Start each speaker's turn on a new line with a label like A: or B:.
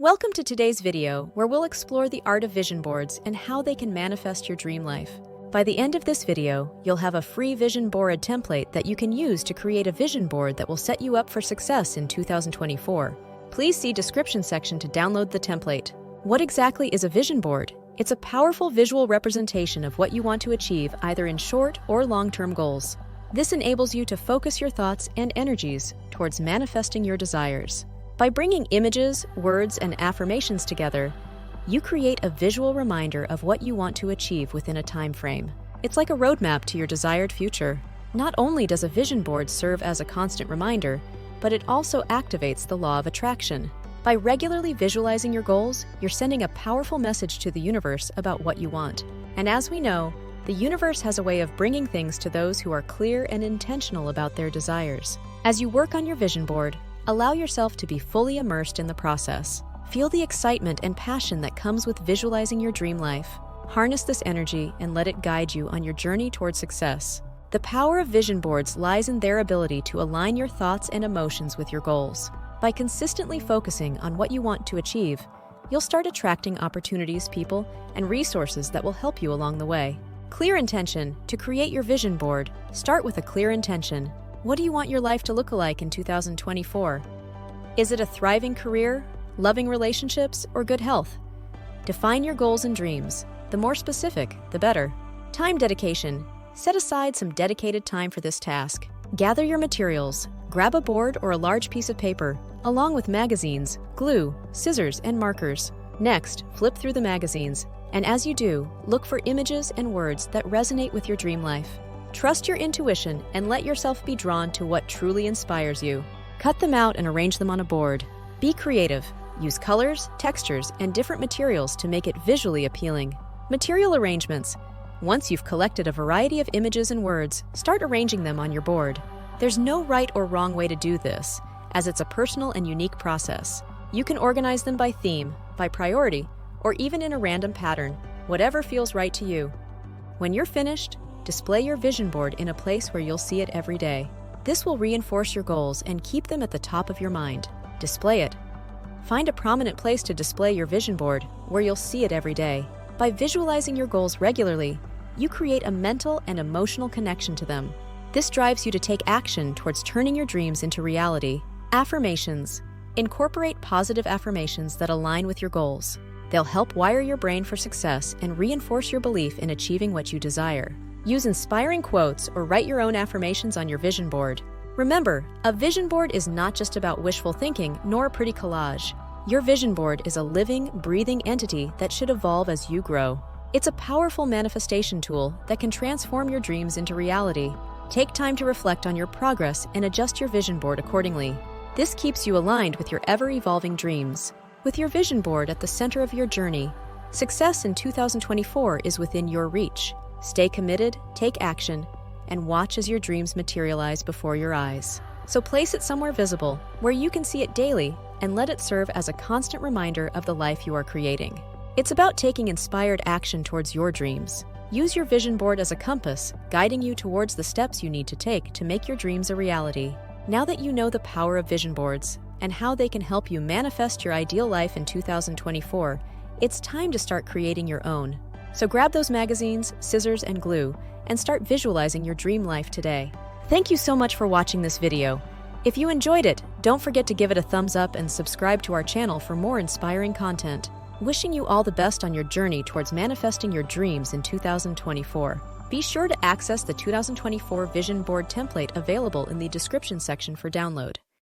A: Welcome to today's video, where we'll explore the art of vision boards and how they can manifest your dream life. By the end of this video, you'll have a free vision board template that you can use to create a vision board that will set you up for success in 2024. Please see description section to download the template. What exactly is a vision board? It's a powerful visual representation of what you want to achieve either in short or long-term goals. This enables you to focus your thoughts and energies towards manifesting your desires. By bringing images, words, and affirmations together, you create a visual reminder of what you want to achieve within a time frame. It's like a roadmap to your desired future. Not only does a vision board serve as a constant reminder, but it also activates the law of attraction. By regularly visualizing your goals, you're sending a powerful message to the universe about what you want. And as we know, the universe has a way of bringing things to those who are clear and intentional about their desires. As you work on your vision board, allow yourself to be fully immersed in the process. Feel the excitement and passion that comes with visualizing your dream life. Harness this energy and let it guide you on your journey toward success. The power of vision boards lies in their ability to align your thoughts and emotions with your goals. By consistently focusing on what you want to achieve, you'll start attracting opportunities, people, and resources that will help you along the way. Clear intention. To create your vision board, start with a clear intention. What do you want your life to look like in 2024? Is it a thriving career, loving relationships, or good health? Define your goals and dreams. The more specific, the better. Time dedication. Set aside some dedicated time for this task. Gather your materials. Grab a board or a large piece of paper, along with magazines, glue, scissors, and markers. Next, flip through the magazines, and as you do, look for images and words that resonate with your dream life. Trust your intuition and let yourself be drawn to what truly inspires you. Cut them out and arrange them on a board. Be creative. Use colors, textures, and different materials to make it visually appealing. Material arrangements. Once you've collected a variety of images and words, start arranging them on your board. There's no right or wrong way to do this, as it's a personal and unique process. You can organize them by theme, by priority, or even in a random pattern, whatever feels right to you. When you're finished, display your vision board in a place where you'll see it every day. This will reinforce your goals and keep them at the top of your mind. Display it. Find a prominent place to display your vision board where you'll see it every day. By visualizing your goals regularly, you create a mental and emotional connection to them. This drives you to take action towards turning your dreams into reality. Affirmations. Incorporate positive affirmations that align with your goals. They'll help wire your brain for success and reinforce your belief in achieving what you desire. Use inspiring quotes or write your own affirmations on your vision board. Remember, a vision board is not just about wishful thinking nor a pretty collage. Your vision board is a living, breathing entity that should evolve as you grow. It's a powerful manifestation tool that can transform your dreams into reality. Take time to reflect on your progress and adjust your vision board accordingly. This keeps you aligned with your ever-evolving dreams. With your vision board at the center of your journey, success in 2024 is within your reach. Stay committed, take action, and watch as your dreams materialize before your eyes. So place it somewhere visible, where you can see it daily, and let it serve as a constant reminder of the life you are creating. It's about taking inspired action towards your dreams. Use your vision board as a compass, guiding you towards the steps you need to take to make your dreams a reality. Now that you know the power of vision boards and how they can help you manifest your ideal life in 2024, it's time to start creating your own. So grab those magazines, scissors, and glue, and start visualizing your dream life today. Thank you so much for watching this video. If you enjoyed it, don't forget to give it a thumbs up and subscribe to our channel for more inspiring content. Wishing you all the best on your journey towards manifesting your dreams in 2024. Be sure to access the 2024 Vision Board template available in the description section for download.